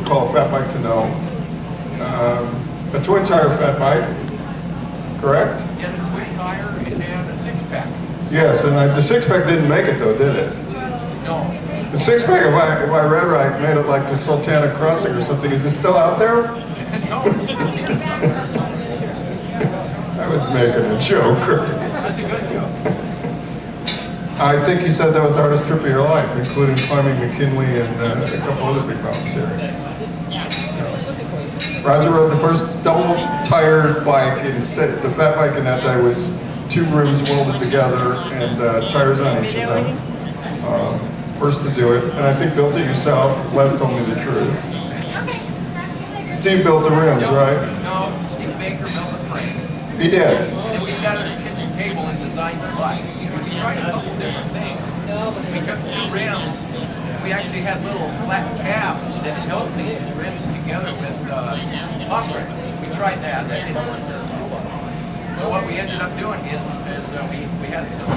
call a fat bike to know. A twin tire fat bike, correct? Yeah, the twin tire and then a six-pack. Yes, and the six-pack didn't make it though, did it? No. The six-pack, if I read right, made it like the Sultana Crossing or something. Is it still out there? No, it's here somewhere. I was making a joke. That's a good joke. I think you said that was the hardest trip of your life, including climbing McKinley and a couple other big mountains here. Roger rode the first double-tired bike. Instead, the fat bike in that day was 2 rims welded together and tires on each of them. First to do it, and I think built it yourself. Les told me the truth. Steve built the rims, right? No, Steve Baker built the frame. He did. And then we sat at his kitchen table and designed the bike. We tried a couple different things. We took 2 rims. We actually had little flat tabs that held the 2 rims together with pop rims. We tried that. That didn't work very well. So what we ended up doing is we had some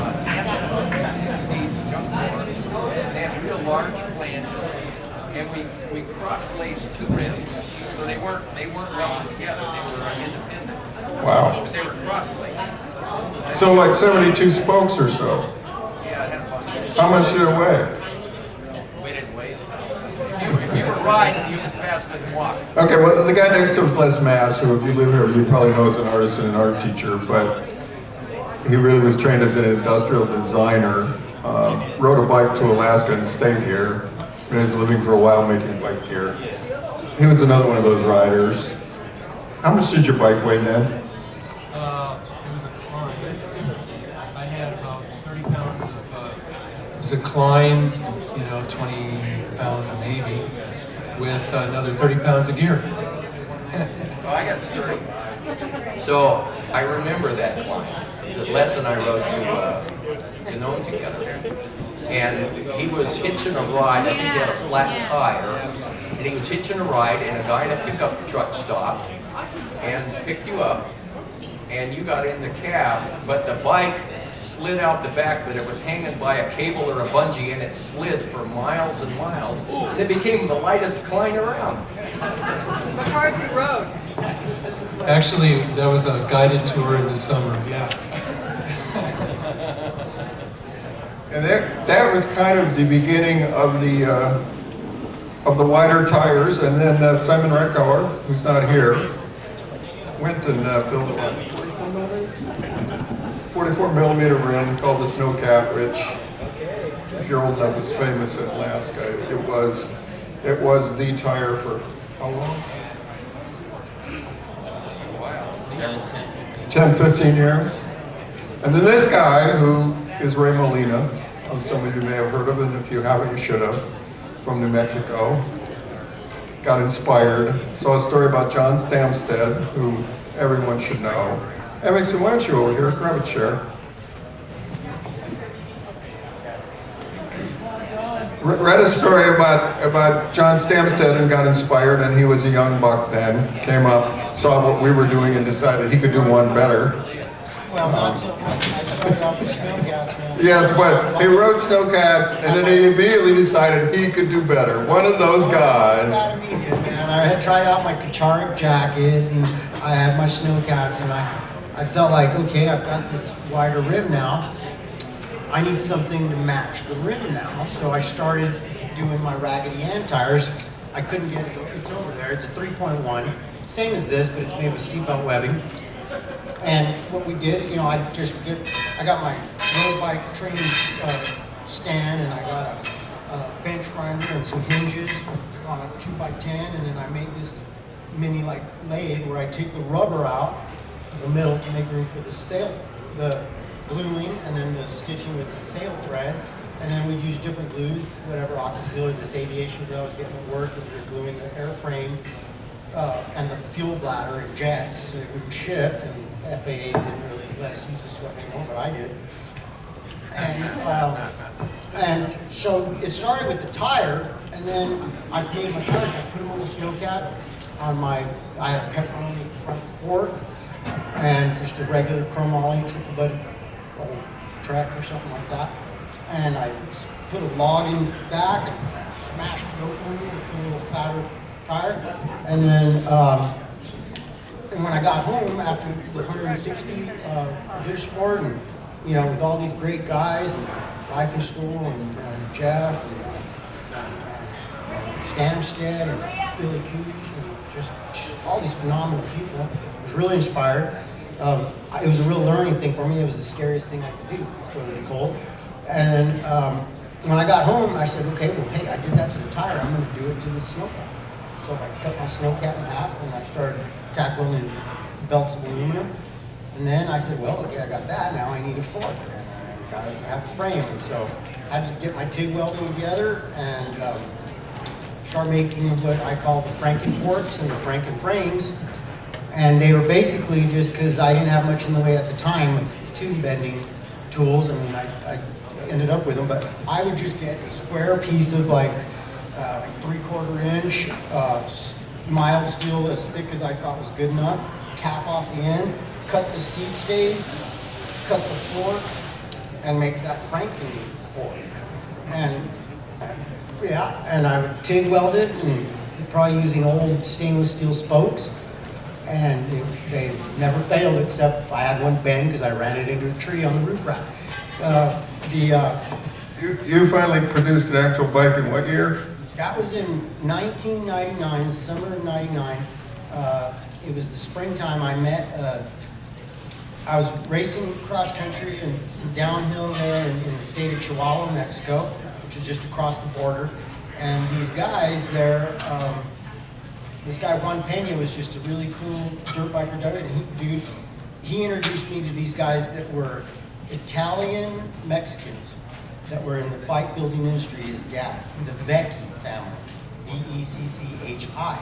Steve junk boards. They had real large flanges, and we cross-laced 2 rims. So they weren't welded together. They were independent. Wow. But they were cross-laced. So like 72 spokes or so. Yeah, it had a bunch of. How much did it weigh? We didn't waste it. If you were riding, you was faster than walking. Okay, well, the guy next to him is Les Mass, who, if you live here, you probably know as an artist and an art teacher, but he really was trained as an industrial designer. Rode a bike to Alaska and stayed here. And was living for a while making bike gear. He was another one of those riders. How much did your bike weigh then? It was a climb. I had about 30 pounds of, it was a climb, 20 pounds of Navy with another 30 pounds of gear. Oh, I got the story. So I remember that climb. Les and I rode to Nome together. And he was hitching a ride. I think he had a flat tire. And he was hitching a ride, and a guy at a pickup truck stopped and picked you up. And you got in the cab, but the bike slid out the back, but it was hanging by a cable or a bungee, and it slid for miles and miles. And it became the lightest climb around. McCarthy Road. Actually, that was a guided tour in the summer, yeah. And that was kind of the beginning of the wider tires. And then Simon Reckauer, who's not here, went and built a 44 millimeter rim called the Snowcat, which, if you're old enough, is famous in Alaska. It was the tire for how long? 10, 15 years. And then this guy, who is Ray Molina, who some of you may have heard of, and if you haven't, you should have, from New Mexico, got inspired, saw a story about John Stamsted, who everyone should know. Emerson, why don't you over here, grab a chair. Read a story about John Stamsted and got inspired, and he was a young buck then, came up, saw what we were doing and decided he could do one better. Well, not so much. I started off with Snowcats, man. Yes, but he rode Snowcats, and then he immediately decided he could do better. One of those guys. Man, I had tried out my Kacharnik jacket, and I had my Snowcats, and I felt like, okay, I've got this wider rim now. I need something to match the rim now, so I started doing my Raggedy Ann tires. I couldn't get it. It's over there. It's a 3.1, same as this, but it's made with seatbelt webbing. And what we did, I got my road bike training stand, and I got a bench grinder and some hinges on a 2x10, and then I made this mini lathe where I take the rubber out of the middle to make room for the gluing, and then the stitching with some sail thread. And then we'd use different glues, whatever auxiliary, this aviation glue I was getting at work, and we were gluing the airframe and the fuel bladder and jets so it wouldn't shift, and FAA didn't really let us use this stuff anymore, but I did. And so it started with the tire, and then I made my tires. I put them on the Snowcat. I had a pepperoni front fork and just a regular chromoly triple bed track or something like that. And I put a log in the back and smashed it open with a little fatter tire. And then, and when I got home after the 160 dish sport, and you know, with all these great guys, and Life in School, and Jeff, and Stamstead, and Billy Coote, and just all these phenomenal people, I was really inspired. It was a real learning thing for me. It was the scariest thing I could do, was go to the cold. And when I got home, I said, okay, well, hey, I did that to the tire. I'm going to do it to the snowcat. So I cut my snowcat in half, and I started tack welding belts of aluminum. And then I said, well, okay, I got that. Now I need a fork, and I got to have a frame. And so I had to get my TIG welding together and start making what I call the Franken forks and the Franken frames. And they were basically just because I didn't have much in the way at the time of tube bending tools. I mean, I ended up with them, but I would just get a square piece of like 3/4 inch mild steel as thick as I thought was good enough, cap off the ends, cut the seat stays, cut the fork, and make that Franken fork. And yeah, and I would TIG weld it, and probably using old stainless steel spokes. And they never failed, except I had one bend because I ran it into a tree on the roof rack. You finally produced an actual bike in what year? That was in 1999, the summer of '99. It was the springtime. I was racing cross country and some downhill there in the state of Chihuahua, Mexico, which is just across the border. And these guys there, this guy Juan Pena was just a really cool dirt biker dude. He introduced me to these guys that were Italian Mexicans that were in the bike building industry. His dad, the Vecchi family, Vecchi.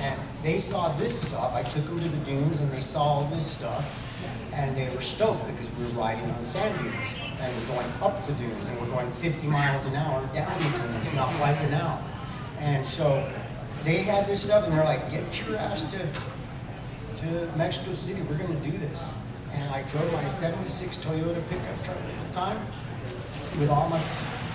And they saw this stuff. I took them to the dunes and they saw all this stuff, and they were stoked because we were riding on sand dunes and we're going up the dunes and we're going 50 miles an hour down the dunes, not wiping out. And so they had this stuff, and they're like, get your ass to Mexico City, we're gonna do this. And I drove my 76 Toyota pickup truck at the time with all my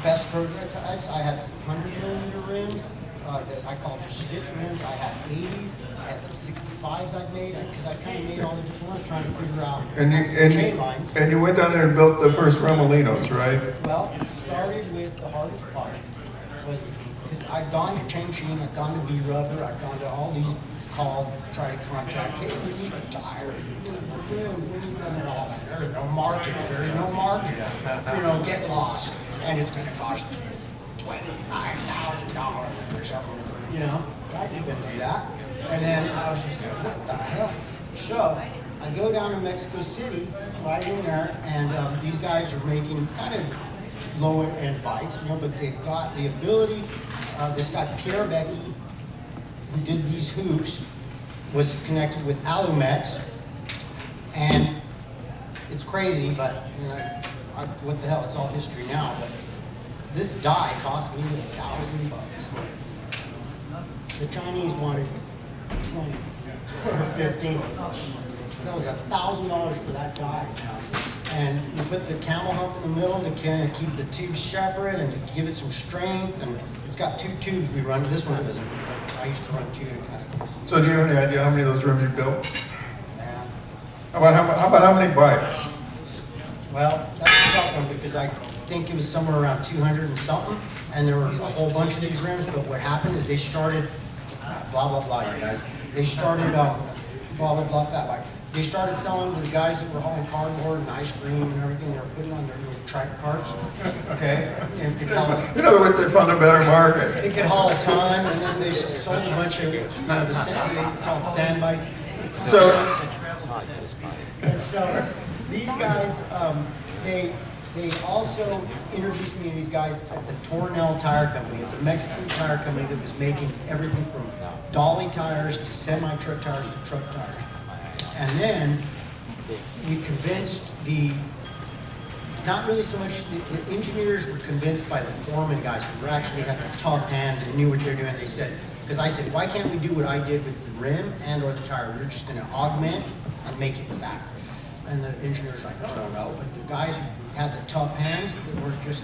best prototypes. I had 100mm rims that I call just stitch rims. I had 80s, I had some 65s I'd made, because I kind of made all the different ones trying to figure out chain lines. And you went down there and built the first Remolinos, right? Well, it started with the hardest part was because I'd gone to Chengqing, I'd gone to V-Rubber, I'd gone to all these try to contact, hey, we need a tire. There's no market, there's no market. You know, get lost. And it's gonna cost $29,000 or something. You know, I couldn't do that. And then I was just like, what the hell? So I go down to Mexico City, right in there, and these guys are making kind of lower end bikes, you know, but they've got the ability. This guy Pierre Becky, who did these hoops, was connected with Alumex, and it's crazy, but you know, what the hell? It's all history now. But this die cost me $1,000. The Chinese wanted 20 or 15. That was $1,000 for that die. And you put the camel hump in the middle to kind of keep the tubes separate and to give it some strength. And it's got 2 tubes we run. This one doesn't. I used to run 2 kind of. So do you have any idea how many of those rims you built? Yeah. How about how many bikes? Well, that's a tough one because I think it was somewhere around 200 and something. And there were a whole bunch of these rims. But what happened is they started, blah, blah, blah, you guys. They started, blah, blah, blah, that bike. They started selling to the guys that were hauling cardboard and ice cream and everything. They were putting on their little track carts. Okay? And could haul In other words, they found a better market. they could haul a ton, and then they sold a bunch of, you know, the sand, they call it sand bike. So, And so these guys, they also introduced me to these guys at the Tornell Tire Company. It's a Mexican tire company that was making everything from dolly tires to semi-truck tires to truck tires. And then we convinced not really so much, the engineers were convinced by the foreman guys who were actually had the tough hands and knew what they're doing. They said, because I said, why can't we do what I did with the rim and or the tire? We're just gonna augment and make it fatter. And the engineer's like, no. But the guys who had the tough hands that were just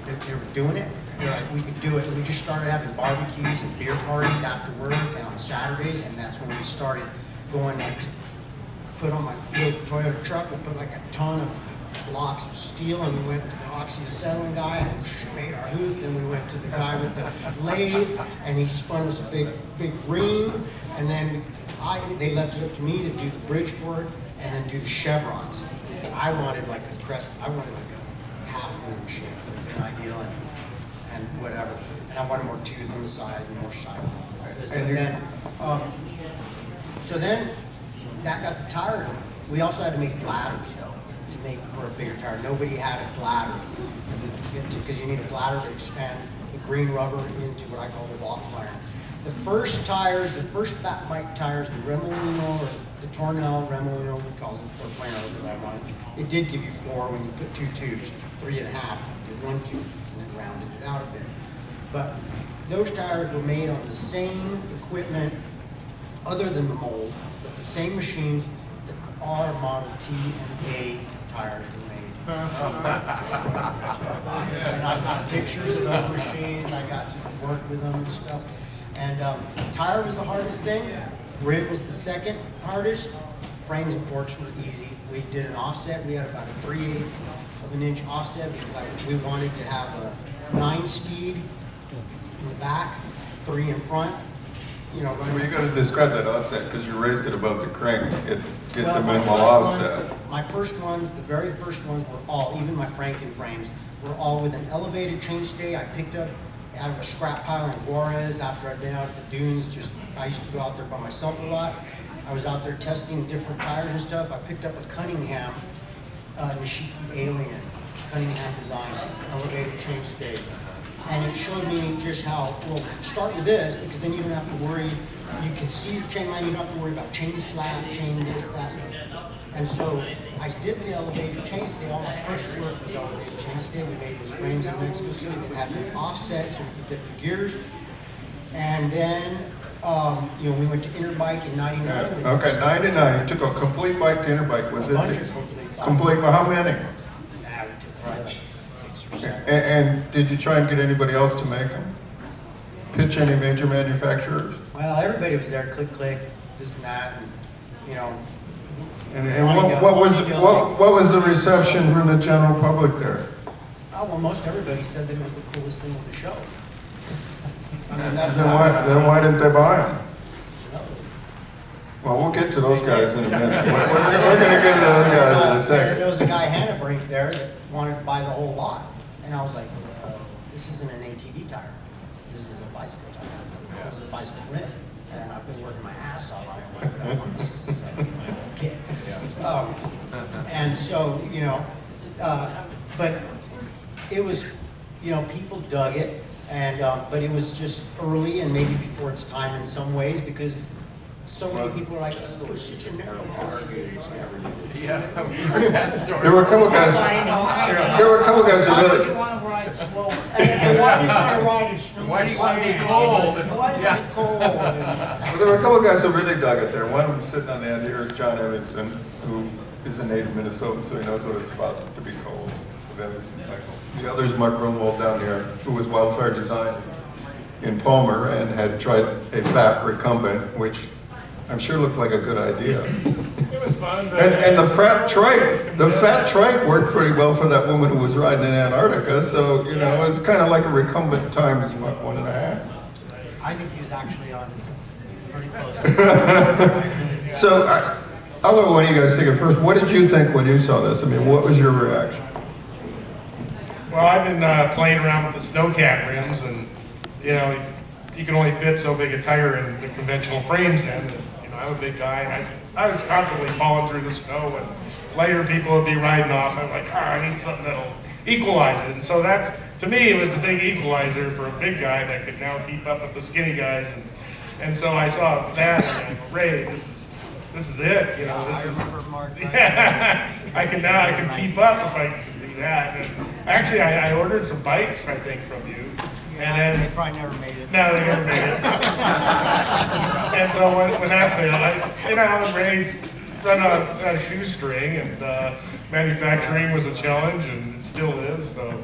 that they were doing it. Like, we could do it. We just started having barbecues and beer parties after work and on Saturdays, and that's when we started going to put on my little Toyota truck. We put like a ton of blocks of steel, and we went to the oxyacetylene guy and made our hoop. Then we went to the guy with the lathe, and he spun us a big ring. And then they left it up to me to do the bridgeboard and then do the chevrons. I wanted like a crest. I wanted like a half moon shape, an ideal, and whatever. And I wanted more tooth on the side and more side. And then, so then that got the tire. We also had to make bladders though, to make for a bigger tire. Nobody had a bladder because you need a bladder to expand the green rubber into what I call the walk iron. The first tires, the first fat bike tires, the Remolino or the Tornell Remolino, we call them 4.0 because I wanted. It did give you 4 when you put 2 tubes, 3.5. You did 1 tube and then rounded it out a bit. But those tires were made on the same equipment, other than the mold, but the same machines that our Model T and A tires were made. And I got pictures of those machines. I got to work with them and stuff. And tire was the hardest thing. Rib was the second hardest. Frames and forks were easy. We did an offset. We had about a 3/8 of an inch offset because we wanted to have a 9-speed in the back, 3 in front. You know, Well, you got to describe that offset because you raised it above the crank. Get well, the my minimal first offset. ones, my first ones, the very first ones were all, even my Franken frames, were all with an elevated chainstay. I picked up out of a scrap pile in Juarez after I'd been out at the dunes. I used to go out there by myself a lot. I was out there testing different tires and stuff. I picked up a Cunningham Nishiki Alien, Cunningham design, elevated chainstay. And it showed me just how, well, start with this, because then you don't have to worry, you can see your chain line, you don't have to worry about chain slap, chain this, that. And so I did the elevated chainstay. All my first work was elevated chainstay. We made those frames in Mexico City that had an offset so we could get the gears. And then, you know, we went to Interbike in '99. Yeah. Okay, 99. You took a complete bike to Interbike. Was A bunch it of complete bikes. complete? Well, how many? Nah, we took probably like 6 or 7. And did you try and get anybody else to make them? Pitch any major manufacturers? Well, everybody was there, click, click, this and that, and, you know. And what was the reception from the general public there? Oh, well, most everybody said that it was the coolest thing with the show. I mean, that's Then why didn't they buy them? No. Well, we'll get to those guys in a minute. We're going to get to those guys in a second. There was a guy, Hannah Brink, there that wanted to buy the whole lot. And I was like, this isn't an ATV tire. This is a bicycle tire. This is a bicycle rim. And I've been working my ass off on it. Why would I want to sell my own kid? And so, you know, but it was, you know, people dug it. And, but it was just early and maybe before its time in some ways because so many people are like, oh, it's such a narrow market. It's never Yeah, we heard that story. There were a couple guys. There were a couple guys who Why would you really. want to ride slower? And why do you want to ride in snow? Why do you want to be cold? Why do you want to be cold? Well, there were a couple guys who really dug it there. One of them sitting on the end here is John Evanson, who is a native Minnesotan, so he knows what it's about to be cold. The other is Mark Grunwald down here, who was Wildfire Design in Palmer and had tried a fat recumbent, which I'm sure looked like a good idea. It was fun. And the fat trike worked pretty well for that woman who was riding in Antarctica. So you know, it's kind of like a recumbent times what, 1.5. I think he was actually on pretty close. So I'll let one of you guys take it first. What did you think when you saw this? I mean, what was your reaction? Well, I've been playing around with the snowcat rims, and you know, you can only fit so big a tire in the conventional frames in. You know, I'm a big guy, and I was constantly falling through the snow, and later people would be riding off. I'm like, I need something that'll equalize it. And so that's, to me, it was the big equalizer for a big guy that could now keep up with the skinny guys. And so I saw that, and I go, Ray, this is it. You know, this is. Yeah, I can keep up if I can do that. And actually, I ordered some bikes, I think, from you. And then, They probably never made it. no, they never made it. And so when that failed, I was raised, run on a shoestring, and manufacturing was a challenge, and it still is. So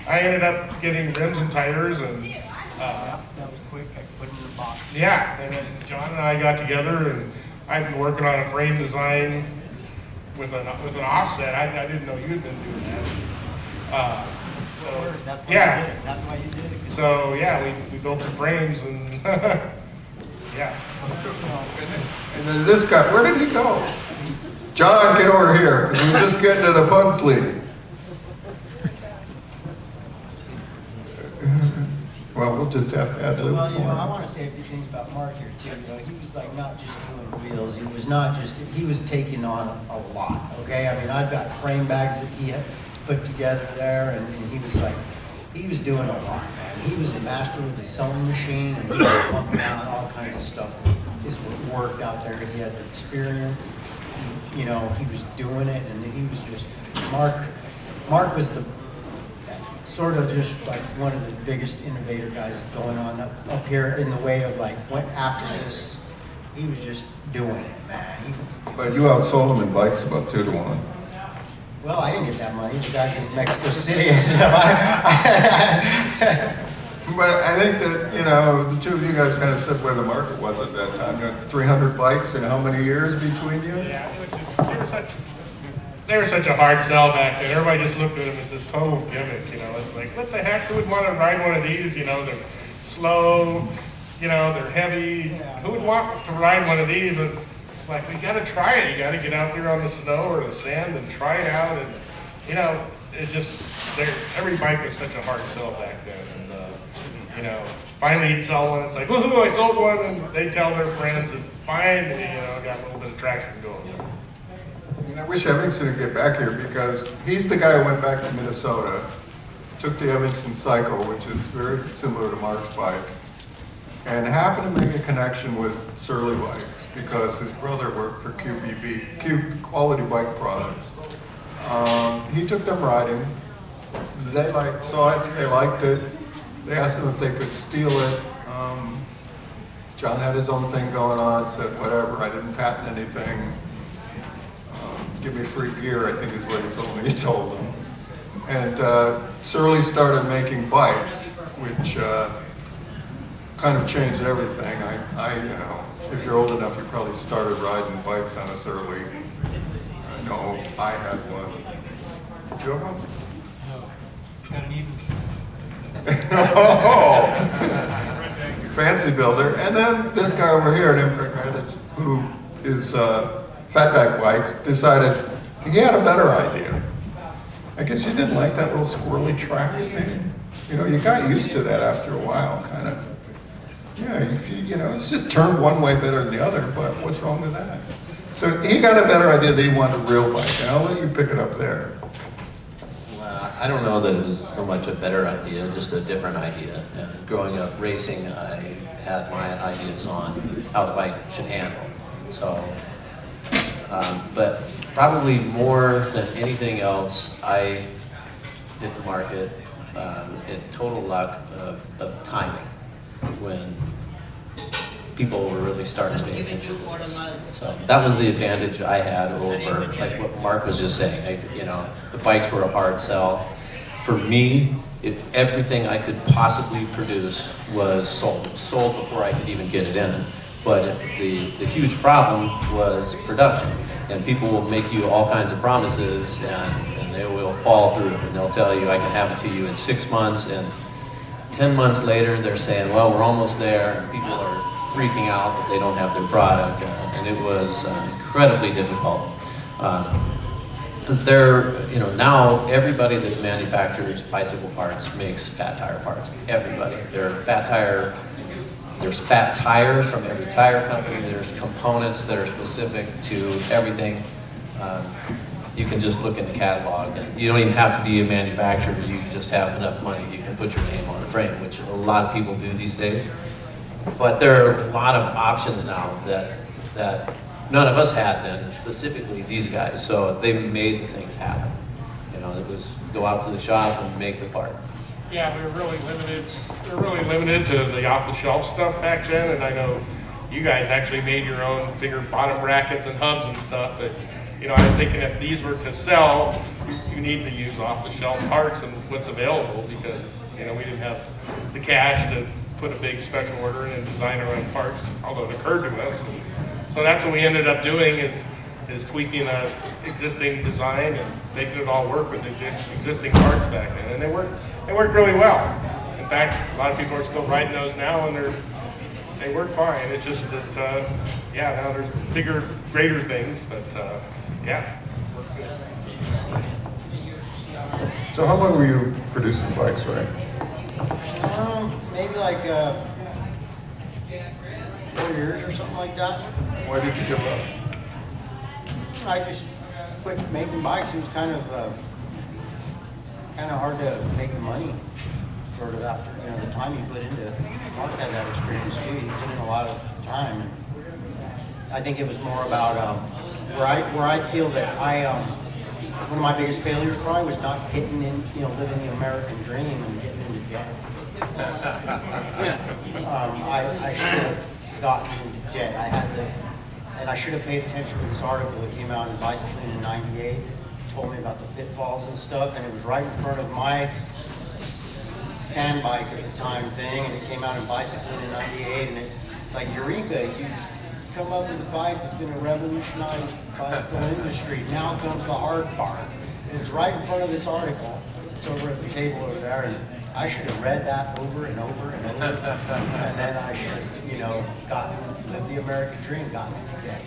I ended up getting rims and tires and, That was quick, I put it in the box. yeah, and then John and I got together and I've been working on a frame design with an offset. I didn't know you'd been doing that. So, That's why yeah. you did it, that's why you did it. So, yeah, we built some frames and, yeah. And then this guy, where did he go? John, get over here, 'cause we're just getting to the Bugs League. Well, we'll just have to add lib Well, for you know, I him. want to say a few things about Mark here too. You know, he was like not just doing wheels. He was taking on a lot. Okay, I mean, I've got frame bags that he had put together there, and he was doing a lot, man. He was a master with his sewing machine, and he was pumping out all kinds of stuff that just worked out there. He had the experience. You know, he was doing it, and he was just Mark was the sort of just like one of the biggest innovator guys going on up here in the way of like went after this. He was just doing it, man. But you outsold him in bikes about 2 to 1. Well, I didn't get that money. The guy from Mexico City. But I think that, you know, the two of you guys kind of said where the market was at that time. You had 300 bikes in how many years between you? Yeah, they were such a hard sell back then. Everybody just looked at them as this total gimmick, you know. It's like, what the heck, who would want to ride one of these? You know, they're slow, you know, they're heavy. Who would want to ride one of these? And like, we got to try it. You got to get out there on the snow or the sand and try it out. And, you know, it's just, every bike was such a hard sell back then. And, you know, finally you'd sell one. It's like, woohoo, I sold one. And they tell their friends and finally, you know, got a little bit of traction going. I wish Evanston would get back here because he's the guy who went back to Minnesota, took the Evanston Cycle, which is very similar to Mark's bike, and happened to make a connection with Surly Bikes because his brother worked for QBB, Quality Bike Products. He took them riding. They saw it, they liked it. They asked him if they could steal it. John had his own thing going on, said whatever, I didn't patent anything. Give me free gear, I think is what he told me. He told them. And Surly started making bikes, which kind of changed everything. You know, if you're old enough, you probably started riding bikes on a Surly. I know I had one. Did you have one? No, got an even. Oh, fancy builder. And then this guy over here, named Greg Mattis, who is Fatback Bikes, decided he had a better idea. I guess you didn't like that little squirrely track it made. You know, you got used to that after a while, kind of. Yeah, you know, it's just turned one way better than the other, but what's wrong with that? So he got a better idea that he wanted a real bike, and I'll let you pick it up there. I don't know that it was so much a better idea, just a different idea. Growing up racing, I had my ideas on how the bike should handle. So, but probably more than anything else, I hit the market in total luck of timing when people were really starting to pay attention to this. So that was the advantage I had over, like what Mark was just saying. You know, the bikes were a hard sell. For me, everything I could possibly produce was sold. It was sold before I could even get it in. But the huge problem was production. And people will make you all kinds of promises and they will fall through. And they'll tell you, I can have it to you in 6 months. And 10 months later, they're saying, well, we're almost there. And people are freaking out that they don't have their product. And it was incredibly difficult. Because you know, now everybody that manufactures bicycle parts makes fat tire parts. Everybody. There's fat tires from every tire company. There's components that are specific to everything. You can just look in the catalog. And you don't even have to be a manufacturer. You just have enough money. You can put your name on the frame, which a lot of people do these days. But there are a lot of options now that none of us had then, specifically these guys. So they made the things happen. You know, it was go out to the shop and make the part. Yeah, we were really limited. We were really limited to the off-the-shelf stuff back then, and I know you guys actually made your own bigger bottom brackets and hubs and stuff. But you know, I was thinking if these were to sell, you you need to use off-the-shelf parts and what's available, because, you know, we didn't have the cash to put a big special order in and design our own parts, although it occurred to us. And so that's what we ended up doing, is tweaking a existing design and making it all work with existing parts back then, and they worked really well. In fact, a lot of people are still riding those now, and they work fine. It's just that, yeah, now there's bigger, greater things, but yeah, work good. So how long were you producing bikes, right? Maybe like 4 years or something like that. Why did you give up? I just quit making bikes. It was kind of hard to make the money sort of after, you know, the time you put into. Mark had that experience too. He put in a lot of time. And I think it was more about where I feel that one of my biggest failures probably was not getting in, you know, living the American dream and getting into debt. I should have gotten into debt. And I should have paid attention to this article that came out in Bicycling in '98. It told me about the pitfalls and stuff, and it was right in front of my sand bike at the time thing, and it came out in Bicycling in '98, and it's like, Eureka, you come up with a bike that's going to revolutionize the bicycle industry. Now comes the hard part. It was right in front of this article. It's over at the table over there, and I should have read that over and over and over, and then I should, you know, lived the American dream, gotten into debt.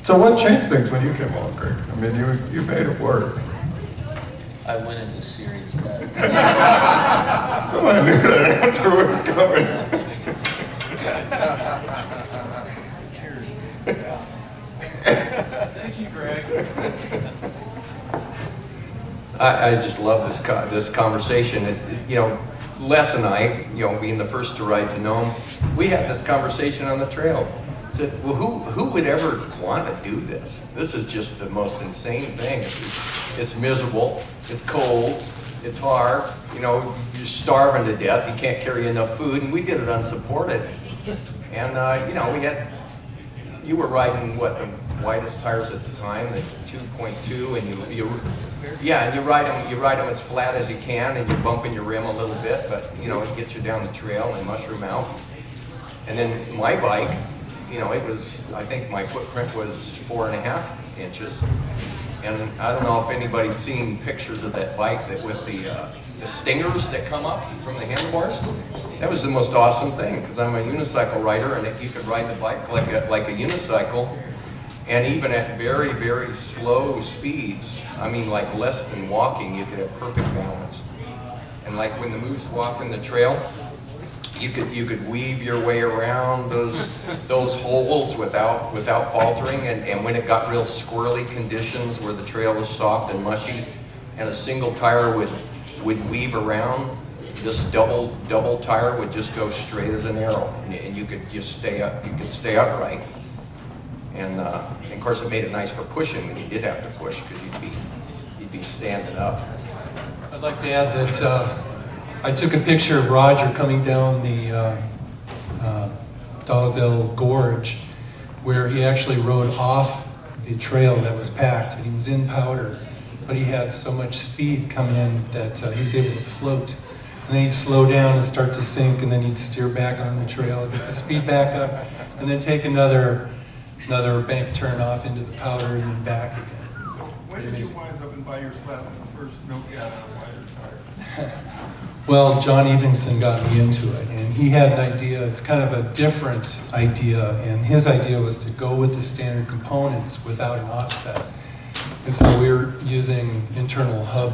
So what changed things when you came along, Greg? I mean, you made it work. I went into serious debt. So I knew that answer was coming. Thank you, Greg. I just love this conversation. You know, Les and I, you know, being the first to ride to Nome, we had this conversation on the trail. Said, well, who would ever want to do this? This is just the most insane thing. It's miserable, it's cold, it's hard. You know, you're starving to death. You can't carry enough food, and we did it unsupported. And you know, you were riding what, the widest tires at the time, the 2.2, and you ride them as flat as you can, and you're bumping your rim a little bit, but you know, it gets you down the trail and mushroom out. And then my bike, you know, it was, I think my footprint was 4.5 inches. And I don't know if anybody's seen pictures of that bike that with the stingers that come up from the handlebars. That was the most awesome thing, because I'm a unicycle rider, and you could ride the bike like a unicycle. And even at very, very slow speeds, I mean like less than walking, you could have perfect balance. And like when the moose walk in the trail, you could weave your way around those holes without faltering. And when it got real squirrely conditions where the trail was soft and mushy, and a single tire would weave around, this double tire would just go straight as an arrow, and you could just stay up. You could stay upright. And of course, it made it nice for pushing when you did have to push, because you'd be standing up. I'd like to add that I took a picture of Roger coming down the Dalzell Gorge, where he actually rode off the trail that was packed, and he was in powder, but he had so much speed coming in that he was able to float. And then he'd slow down and start to sink, and then he'd steer back on the trail, get the speed back up, and then take another bank turn off into the powder and then back again. When did you wise up and buy your first Snowcat on a wider tire? Well, John Evenson got me into it, and he had an idea. It's kind of a different idea, and his idea was to go with the standard components without an offset. And so we were using internal hub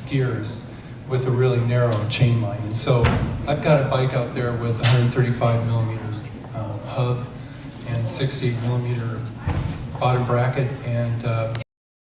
gears with a really narrow chain line. And so I've got a bike out there with 135 millimeter hub and 68 millimeter bottom bracket, and